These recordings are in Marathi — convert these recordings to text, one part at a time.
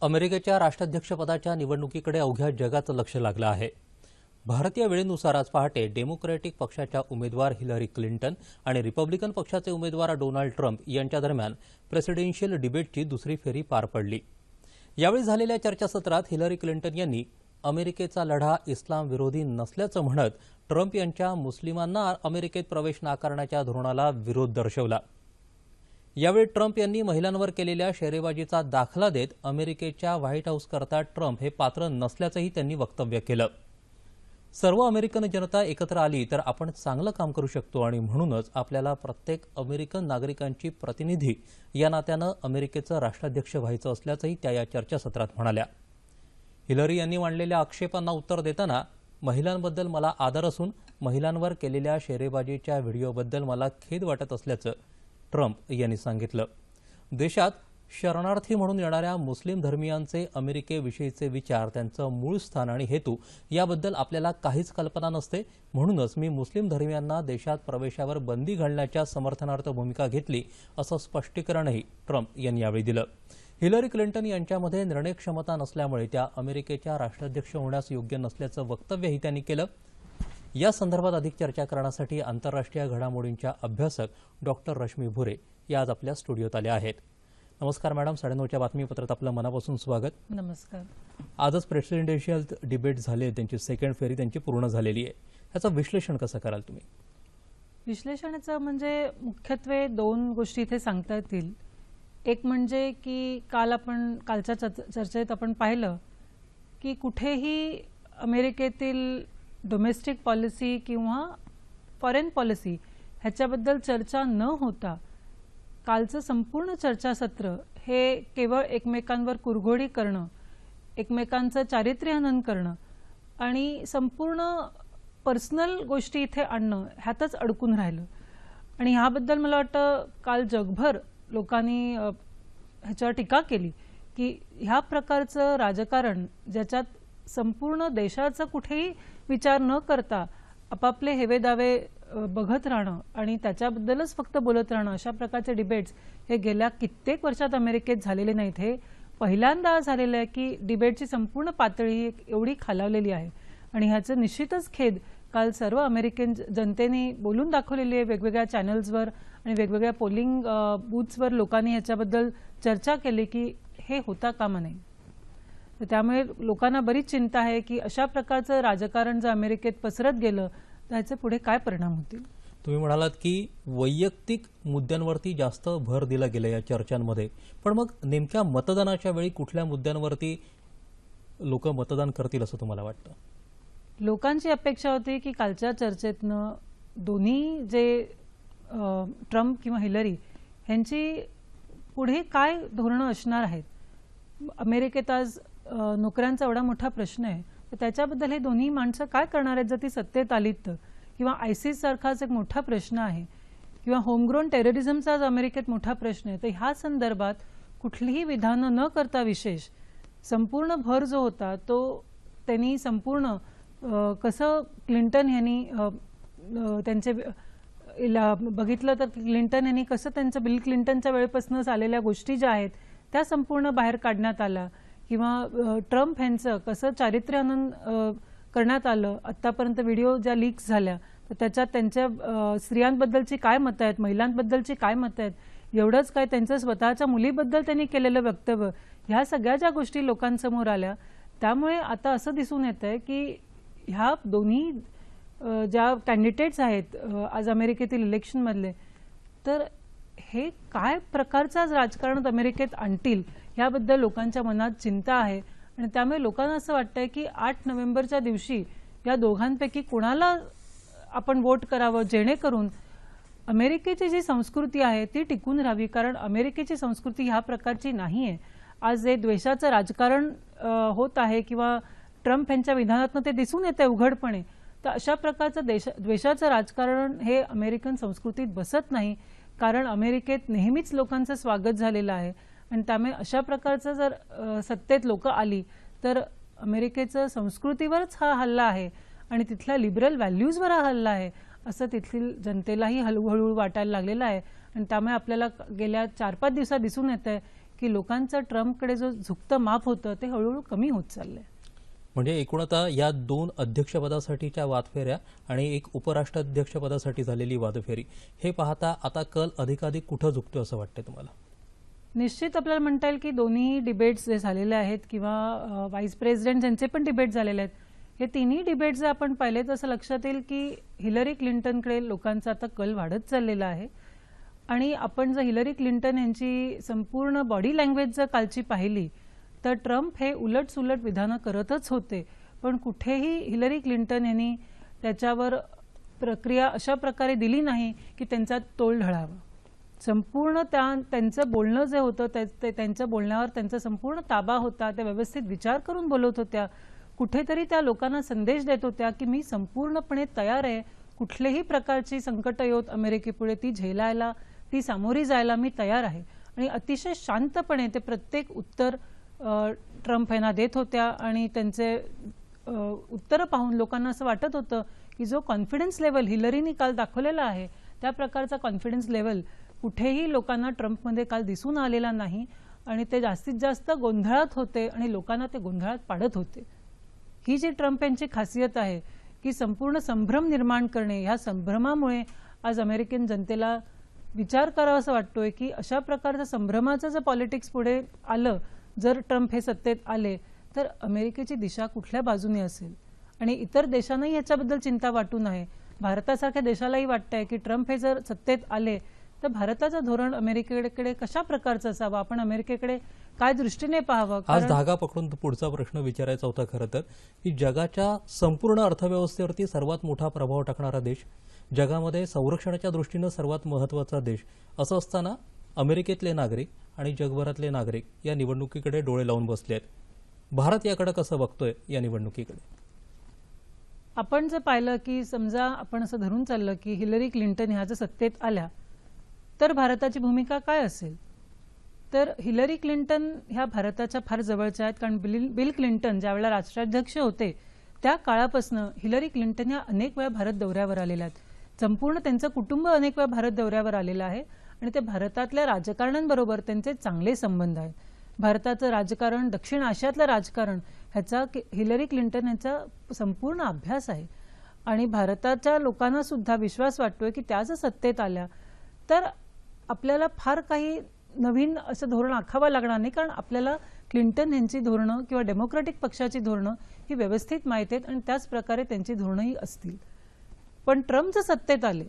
अमेरिकेच्या राष्ट्राध्यक्षपदाच्या निवडणुकीकडे अवघ्या जगाचं लक्ष लागलं आहे। भारतीय वेळेनुसार आज पहाटे डेमोक्रॅटिक पक्षाच्या उमेदवार हिलरी क्लिंटन आणि रिपब्लिकन पक्षाचे उमेदवार डोनाल्ड ट्रम्प यांच्या दरम्यान प्रेसिडेन्शियल डिबेटची दुसरी फेरी पार पडली। यावेळी झालेल्या चर्चासत्रात हिलरी क्लिंटन यांनी अमेरिकेचा लढा इस्लाम विरोधी नसल्याचं म्हणत ट्रम्प यांच्या मुस्लिमांना अमेरिकेत प्रवेश नाकारण्याच्या धोरणाला विरोध दर्शवला। यावेळी ट्रम्प यांनी महिलांवर केलेल्या शेरेबाजीचा दाखला देत अमेरिकेच्या व्हाईट हाऊसकरता ट्रम्प हे पात्र नसल्याचंही त्यांनी वक्तव्य केलं। सर्व अमेरिकन जनता एकत्र आली तर आपण चांगलं काम करू शकतो आणि म्हणूनच आपल्याला प्रत्येक अमेरिकन नागरिकांची प्रतिनिधी या नात्यानं अमेरिकेचं राष्ट्राध्यक्ष व्हायचं असल्याचंही त्या या चर्चासत्रात म्हणाल्या। हिलरी यांनी मांडलेल्या आक्षेपांना उत्तर देताना महिलांबद्दल मला आदर असून महिलांवर केलेल्या शेरेबाजीच्या व्हिडिओबद्दल मला खेद वाटत असल्याचं ट्रम्प यांनी सांगितलं। देशात शरणार्थी म्हणून येणाऱ्या मुस्लिम धर्मीयांचे अमेरिकेविषयीचे विचार, त्यांचं मूळ स्थान आणि हेतू याबद्दल आपल्याला काहीच कल्पना नसते, म्हणूनच मी मुस्लिम धर्मीयांना देशात प्रवेशावर बंदी घालण्याच्या समर्थनार्थ भूमिका घेतली असं स्पष्टीकरणही ट्रम्प यांनी यावेळी दिलं। हिलरी क्लिंटन यांच्यामध्ये निर्णय क्षमता नसल्यामुळे त्या अमेरिकेच्या राष्ट्राध्यक्ष होण्यास योग्य नसल्याचं वक्तव्यही त्यांनी केलं। या संदर्भात अधिक चर्चा करण्यासाठी आंतरराष्ट्रीय घडामोडींच्या अभ्यासक डॉक्टर रश्मी भुरे या आज आपल्या स्टुडिओत आल्या आहेत। नमस्कार मॅडम, 9:30च्या बातमीपत्रात आपलं मनापासून स्वागत। नमस्कार। आजच प्रेसिडेन्शियल डिबेट झाले, त्यांची सेकंड फेरी त्यांची पूर्ण झालेली आहे। याचं विश्लेषण कसं कराल तुम्ही? विश्लेषणाचं म्हणजे मुख्यत्वे दोन गोष्टी इथे सांगता येतील। एक म्हणजे की कालच्या चर्चेत आपण पाहिलं की कुठेही अमेरिकेतील डोमेस्टिक पॉलिसी किंवा फॉरेन पॉलिसी ह्याच्याबद्दल चर्चा न होता कालचं संपूर्ण चर्चासत्र हे केवळ एकमेकांवर कुरघोडी करणं, एकमेकांचं चारित्र्यहनन करणं आणि संपूर्ण पर्सनल गोष्टी इथे आणणं ह्यातच अडकून राहिलं। आणि ह्याबद्दल मला वाटतं काल जगभर लोकांनी ह्याच्यावर टीका केली की ह्या प्रकारचं राजकारण ज्याच्यात संपूर्ण देशाचा कुठेही विचार न करता आपापले हेवेदावे बघत राहणं आणि त्याच्याबद्दलच फक्त बोलत राहणं, अशा प्रकारचे डिबेट्स हे गेल्या कित्येक वर्षात अमेरिकेत झालेले नाहीत। हे पहिल्यांदा झालेलं आहे की डिबेटची संपूर्ण पातळी एवढी खालावलेली आहे आणि ह्याचं निश्चितच खेद काल सर्व अमेरिकन जनतेने बोलून दाखवलेली आहे। वेगवेगळ्या चॅनल्सवर आणि वेगवेगळ्या पोलिंग बूथ्सवर लोकांनी ह्याच्याबद्दल चर्चा केली की हे होता कामा नये। तर त्यामुळे लोकांना बरीच चिंता आहे की अशा प्रकारचं राजकारण जर अमेरिकेत पसरत गेलं तर ह्याचे पुढे काय परिणाम होतील। तुम्ही म्हणालात की वैयक्तिक मुद्द्यांवरती जास्त भर दिला गेला या चर्चांमध्ये, पण मग नेमक्या मतदानाच्या वेळी कुठल्या मुद्द्यांवरती लोक मतदान करतील असं तुम्हाला वाटतं? लोकांची अपेक्षा होती की कालच्या चर्चेतनं दोन्ही जे ट्रम्प किंवा हिलरी यांची पुढे काय धोरणं असणार आहेत। अमेरिकेत आज नोकऱ्यांचा एवढा मोठा प्रश्न आहे, तर त्याच्याबद्दल हे दोन्ही माणसं काय करणार आहेत जर ती सत्तेत आलीत तर, किंवा आयसिस सारखाच एक मोठा प्रश्न आहे, किंवा होमग्रोन टेररिझमचा आज अमेरिकेत मोठा प्रश्न आहे। तर ह्या संदर्भात कुठलीही विधानं न करता विशेष संपूर्ण भर जो होता तो त्यांनी संपूर्ण कसं क्लिंटन यांनी त्यांचे बघितलं तर क्लिंटन यांनी कसं त्यांचं बिल क्लिंटनच्या वेळेपासून आलेल्या गोष्टी ज्या आहेत त्या संपूर्ण बाहेर काढण्यात आल्या, किंवा ट्रम्प यांचं कसं चारित्र्यहनन करण्यात आलं। आतापर्यंत व्हिडिओ ज्या लीक्स झाल्या तर त्याच्यात त्यांच्या स्त्रियांबद्दलची काय मतं आहेत, महिलांबद्दलची काय मतं आहेत, एवढंच काय त्यांचं स्वतःच्या मुलीबद्दल त्यांनी केलेलं वक्तव्य, ह्या सगळ्या ज्या गोष्टी लोकांसमोर आल्या, त्यामुळे आता असं दिसून येतंय की ह्या दोन्ही ज्या कॅन्डिडेट्स आहेत आज अमेरिकेतील इलेक्शनमधले, तर हे काय प्रकारचं राजकारण अमेरिकेत आणतील याबद्दल लोकांच्या मनात चिंता आहे। आणि त्यामुळे लोकांना असं वाटतंय की 8 नोव्हेंबरच्या दिवशी या दोघांपैकी कोणाला आपण वोट करावं जेणेकरून अमेरिकेची जी संस्कृती आहे ती टिकून राहावी, कारण अमेरिकेची संस्कृती ह्या प्रकारची नाही आहे। आज जे द्वेषाचं राजकारण होत आहे किंवा ट्रम्प यांच्या विधानातून ते दिसून येते उघडपणे, तर अशा प्रकारचं द्वेषाचं राजकारण हे अमेरिकन संस्कृतीत बसत नाही, कारण अमेरिकेत नेहमीच लोकांचं स्वागत झालेलं आहे। आणि त्यामुळे अशा प्रकारचं जर सत्तेत लोक आली तर अमेरिकेचं संस्कृतीवरच हा हल्ला आहे आणि तिथल्या लिबरल व्हॅल्यूजवर हा हल्ला आहे असं तिथली जनतेलाही हळूहळू वाटायला लागलेलं आहे। आणि त्यामुळे आपल्याला गेल्या 4-5 दिवसात दिसून येतंय की लोकांचं ट्रम्पकडे जो झुकतं माप होतं ते हळूहळू कमी होत चाललंय. म्हणजे एकूण आता या 2 अध्यक्षपदासाठीच्या वादफेऱ्या आणि एक उपराष्ट्राध्यक्षपदासाठी झालेली वादफेरी हे पाहता आता कल अधिकाधिक कुठं झुकतो असं वाटतंय तुम्हाला? निश्चित आपल्याला म्हणता येईल की दोन्ही डिबेट्स जे झालेले आहेत किंवा व्हाईस प्रेसिडेंट ज्यांचे पण डिबेट झालेले आहेत, हे तिन्ही डिबेट जर आपण पाहिले तर असं लक्षात येईल की हिलरी क्लिंटनकडे लोकांचा आता कल वाढत चाललेला आहे. आणि आपण जर हिलरी क्लिंटन यांची संपूर्ण बॉडी लँग्वेज जर कालची पाहिली तर ट्रम्प हे उलटसुलट विधानं करतच होते, पण कुठेही हिलरी क्लिंटन यांनी त्याच्यावर प्रक्रिया अशा प्रकारे दिली नाही की त्यांचा तोल ढळावा. संपूर्ण त्यांचं बोलणं जे होतं त्यांच्या बोलण्यावर त्यांचा संपूर्ण ताबा होता. त्या व्यवस्थित विचार करून बोलत होत्या. कुठेतरी त्या लोकांना संदेश देत होत्या की मी संपूर्णपणे तयार आहे, कुठल्याही प्रकारची संकट येत अमेरिकेपुढे ती झेलायला, ती सामोरी जायला मी तयार आहे. आणि अतिशय शांतपणे ते प्रत्येक उत्तर ट्रम्प यांना देत होत्या. आणि त्यांचे उत्तर पाहून लोकांना असं वाटत होतं की जो कॉन्फिडन्स लेवल हिलरीने काल दाखवलेला आहे त्या प्रकारचा कॉन्फिडन्स लेवल कुठेही लोकांना ट्रम्पमध्ये काल दिसून आलेला नाही. आणि ते जास्तीत जास्त गोंधळात होते आणि लोकांना ते गोंधळात पाडत होते. ही जी ट्रम्प यांची खासियत आहे की संपूर्ण संभ्रम निर्माण करणे, ह्या संभ्रमामुळे आज अमेरिकन जनतेला विचार करावा असं वाटतोय की अशा प्रकारचं संभ्रमाचं जर पॉलिटिक्स पुढे आलं, जर ट्रम्प हे सत्तेत आले तर अमेरिकेची दिशा कुठल्या बाजूने असेल. आणि इतर देशांनाही याच्याबद्दल चिंता वाटू नये. भारतासारख्या देशालाही वाटतंय की ट्रम्प हे जर सत्तेत आले तर भारताचं धोरण अमेरिकेकडे कशा प्रकारचं असावं, आपण अमेरिकेकडे काय दृष्टीने पाहावं. आज धागा पकडून पुढचा प्रश्न विचारायचा होता खरं तर, की जगाच्या संपूर्ण अर्थव्यवस्थेवरती सर्वात मोठा प्रभाव टाकणारा देश, जगामध्ये संरक्षणाच्या दृष्टीनं सर्वात महत्त्वाचा देश असं असताना अमेरिकेतले नागरिक आणि जगभरातले नागरिक या निवडणुकीकडे डोळे लावून बसले आहेत. भारत याकडे कसं बघतोय या निवडणुकीकडे? आपण जर पाहिलं की समजा आपण असं धरून चाललं की हिलरी क्लिंटन ह्या जर सत्तेत आल्या तर भारताची भूमिका काय असेल, तर हिलरी क्लिंटन ह्या भारताच्या फार जवळच्या आहेत. कारण बिल क्लिंटन ज्यावेळेला राष्ट्राध्यक्ष होते त्या काळापासून हिलरी क्लिंटन ह्या अनेक वेळा भारत दौऱ्यावर आलेल्या आहेत. संपूर्ण त्यांचं कुटुंब अनेक वेळा भारत दौऱ्यावर आलेलं आहे आणि ते भारतातल्या राजकारण्यांबरोबर त्यांचे चांगले संबंध आहेत. भारताचं राजकारण, दक्षिण आशियातलं राजकारण ह्याचा हिलरी क्लिंटन यांचा संपूर्ण अभ्यास आहे. आणि भारताच्या लोकांना सुद्धा विश्वास वाटतोय की त्या जर सत्तेत आल्या तर आपल्याला फार काही नवीन असं धोरण आखावं लागणार नाही, कारण आपल्याला क्लिंटन यांची धोरणं किंवा डेमोक्रॅटिक पक्षाची धोरणं ही व्यवस्थित माहीत आहेत आणि त्याच प्रकारे त्यांची धोरणंही असतील. पण ट्रम्प जर सत्तेत आले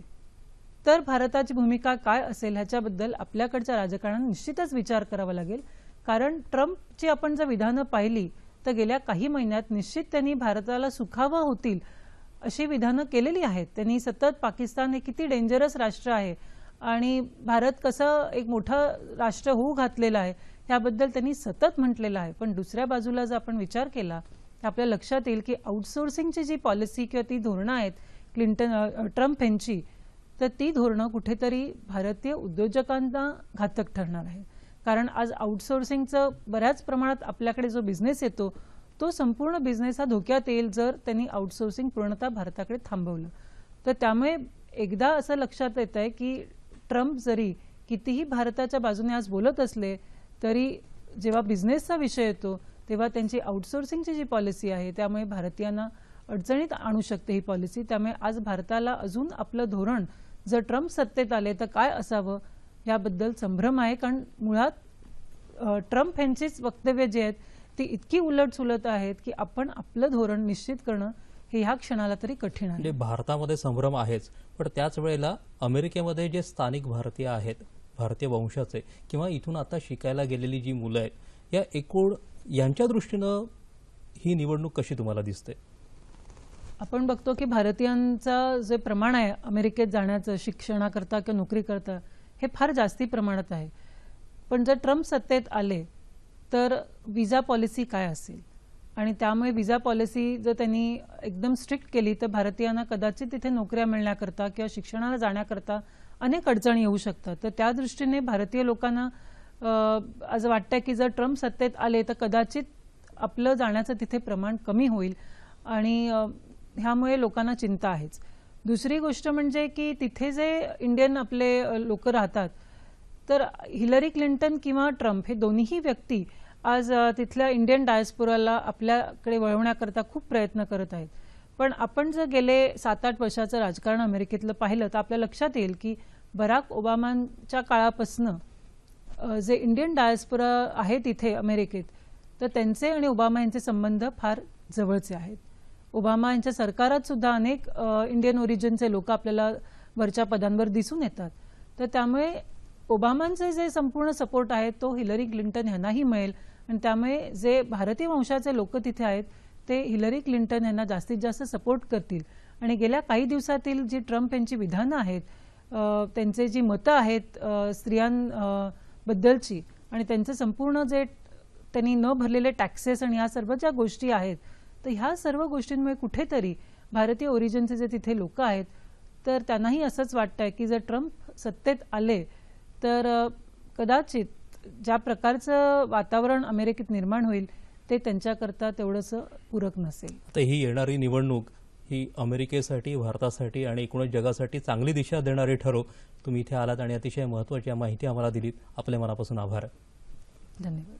तर भारताची भूमिका काय असेल ह्याच्याबद्दल आपल्याकडच्या राजकारणाने निश्चितच विचार करावा लागेल. कारण ट्रम्पची आपण जर विधानं पाहिली तर गेल्या काही महिन्यात निश्चित त्यांनी भारताला सुखावह होतील अशी विधानं केलेली आहेत. त्यांनी सतत पाकिस्तान हे किती डेंजरस राष्ट्र आहे आणि भारत कसं एक मोठं राष्ट्र होऊ घातलेलं आहे याबद्दल त्यांनी सतत म्हटलेलं आहे. पण दुसऱ्या बाजूला जर आपण विचार केला तर आपल्या लक्षात येईल की आउटसोर्सिंगची जी पॉलिसी किंवा ती धोरणं आहेत ट्रम्प यांची, तर ती धोरणं कुठेतरी भारतीय उद्योजकांना घातक ठरणार आहे. कारण आज आउटसोर्सिंगचं बऱ्याच प्रमाणात आपल्याकडे जो बिझनेस येतो तो संपूर्ण बिझनेस हा धोक्यात येईल जर त्यांनी आउटसोर्सिंग पूर्णतः भारताकडे थांबवलं. तर त्यामुळे एकदा असं लक्षात येत आहे की ट्रम्प जरी कितीही भारताच्या बाजूने आज बोलत असले तरी जेव्हा बिझनेसचा विषय येतो तेव्हा त्यांची आउटसोर्सिंगची जी पॉलिसी आहे त्यामुळे भारतीयांना अडचणीत आणू शकते ही पॉलिसी. त्यामुळे आज भारताला अजून आपलं धोरण जर ट्रम्प सत्तेत आले तर काय असावं याबद्दल संभ्रम आहे. कारण मुळात ट्रम्प यांचीच वक्तव्य जे आहेत ती इतकी उलटसुलट आहेत की आपण आपलं धोरण निश्चित करणं हे ह्या क्षणाला तरी कठीण आहे. म्हणजे भारतामध्ये संभ्रम आहेच, पण त्याच वेळेला अमेरिकेमध्ये जे स्थानिक भारतीय आहेत, भारतीय वंशाचे किंवा इथून आता शिकायला गेलेली जी मुलं आहेत या एकूण यांच्या दृष्टीनं ही निवडणूक कशी तुम्हाला दिसते? आपण बघतो की भारतीयांचं जे प्रमाण आहे अमेरिकेत जाण्याचं शिक्षणाकरता किंवा नोकरीकरता हे फार जास्ती प्रमाणात आहे. पण जर ट्रम्प सत्तेत आले तर विजा पॉलिसी काय असेल आणि त्यामुळे विजा पॉलिसी जर त्यांनी एकदम स्ट्रिक्ट केली तर भारतीयांना कदाचित तिथे नोकऱ्या मिळण्याकरता किंवा शिक्षणाला जाण्याकरता अनेक अडचणी येऊ शकतात. तर त्या दृष्टीने भारतीय लोकांना असं वाटतं की जर ट्रम्प सत्तेत आले तर कदाचित आपलं जाण्याचं तिथे प्रमाण कमी होईल आणि ह्यामुळे लोकांना चिंता आहेच. दुसरी गोष्ट म्हणजे की तिथे जे इंडियन आपले लोक राहतात तर हिलरी क्लिंटन किंवा ट्रम्प हे दोन्हीही व्यक्ती आज तिथल्या इंडियन डायस्पोराला आपल्याकडे वळवण्याकरता खूप प्रयत्न करत आहेत. पण आपण जर गेले 7-8 वर्षाचं राजकारण अमेरिकेतलं पाहिलं तर आपल्या लक्षात येईल की बराक ओबामांच्या काळापासनं जे इंडियन डायस्पोरा आहे तिथे अमेरिकेत, तर त्यांचे आणि ओबामा यांचे संबंध फार जवळचे आहेत. ओबामा यांच्या सरकारात सुद्धा अनेक इंडियन ओरिजिनचे लोक आपल्याला वरच्या पदांवर दिसून येतात. तर त्यामुळे ओबामांचे जे संपूर्ण सपोर्ट आहे तो हिलरी क्लिंटन यांनाही मिळेल आणि त्यामुळे जे भारतीय वंशाचे लोक तिथे आहेत ते हिलरी क्लिंटन यांना जास्तीत जास्त सपोर्ट करतील. आणि गेल्या काही दिवसातील जी ट्रम्प यांची विधानं आहेत, त्यांचे जी मतं आहेत स्त्रियांबद्दलची आणि त्यांचे संपूर्ण जे त्यांनी न भरलेले टॅक्सेस आणि ह्या सर्व ज्या गोष्टी आहेत, तर ह्या सर्व गोष्टींमुळे कुठेतरी भारतीय ओरिजिनचे जे तिथे लोक आहेत तर त्यांनाही असंच वाटतंय की जर ट्रम्प सत्तेत आले तर कदाचित ज्या प्रकारचं वातावरण अमेरिकेत निर्माण होईल ते त्यांच्याकरता तेवढंसं पूरक नसेल. आता ही येणारी निवडणूक ही अमेरिकेसाठी, भारतासाठी आणि एकूणच जगासाठी चांगली दिशा देणारी ठरो. तुम्ही इथे आलात आणि अतिशय महत्त्वाची माहिती आम्हाला दिलीत. आपल्या मनापासून आभार. धन्यवाद.